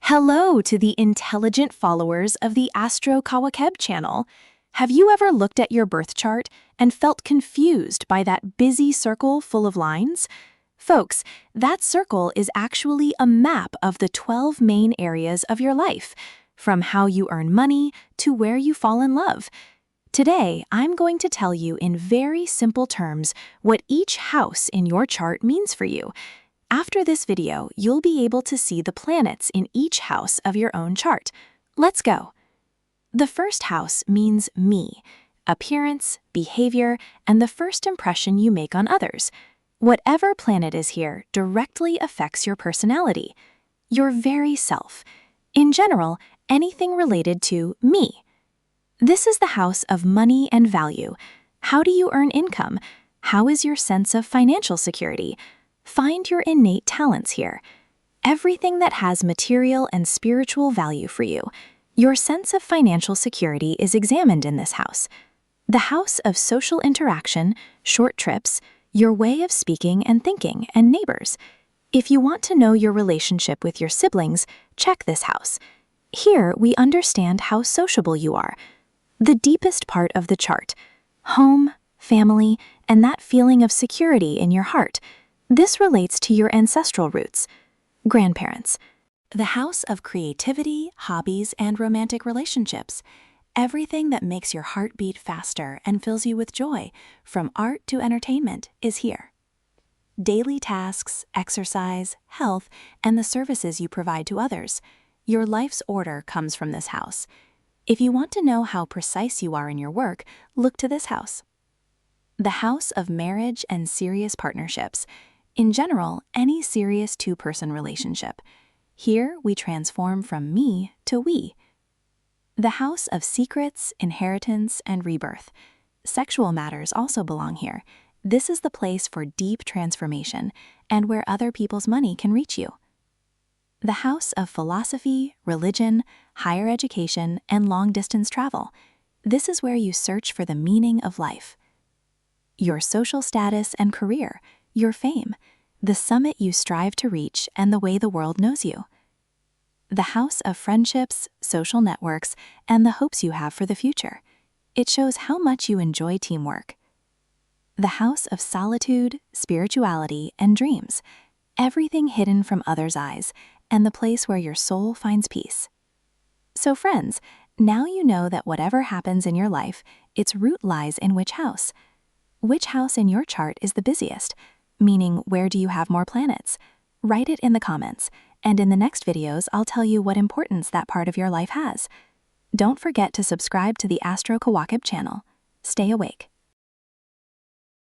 Hello to the intelligent followers of the Astro Kavakeb channel. Have you ever looked at your birth chart and felt confused by that busy circle full of lines? Folks, that circle is actually a map of the 12 main areas of your life, from how you earn money to where you fall in love. Today, I'm going to tell you in very simple terms what each house in your chart means for you. After this video, you'll be able to see the planets in each house of your own chart. Let's go. The first house means me, appearance, behavior, and the first impression you make on others. Whatever planet is here directly affects your personality, your very self. In general, anything related to me. This is the house of money and value. How do you earn income? How is your sense of financial security? Find your innate talents here. Everything that has material and spiritual value for you. Your sense of financial security is examined in this house. The house of social interaction, short trips, your way of speaking and thinking, and neighbors. If you want to know your relationship with your siblings, check this house. Here we understand how sociable you are. The deepest part of the chart, home, family, and that feeling of security in your heart. This relates to your ancestral roots, grandparents. The house of creativity, hobbies, and romantic relationships. Everything that makes your heart beat faster and fills you with joy, from art to entertainment, is here. Daily tasks, exercise, health, and the services you provide to others. Your life's order comes from this house. If you want to know how precise you are in your work, look to this house. The house of marriage and serious partnerships. In general, any serious two-person relationship. Here, we transform from me to we. The house of secrets, inheritance, and rebirth. Sexual matters also belong here. This is the place for deep transformation and where other people's money can reach you. The house of philosophy, religion, higher education, and long-distance travel. This is where you search for the meaning of life. Your social status and career. Your fame, the summit you strive to reach, and the way the world knows you. The house of friendships, social networks, and the hopes you have for the future. It shows how much you enjoy teamwork. The house of solitude, spirituality, and dreams. Everything hidden from others' eyes, and the place where your soul finds peace. So friends, now you know that whatever happens in your life, its root lies in which house. Which house in your chart is the busiest? Meaning, where do you have more planets? Write it in the comments, and in the next videos, I'll tell you what importance that part of your life has. Don't forget to subscribe to the Astro Kavakeb channel. Stay awake.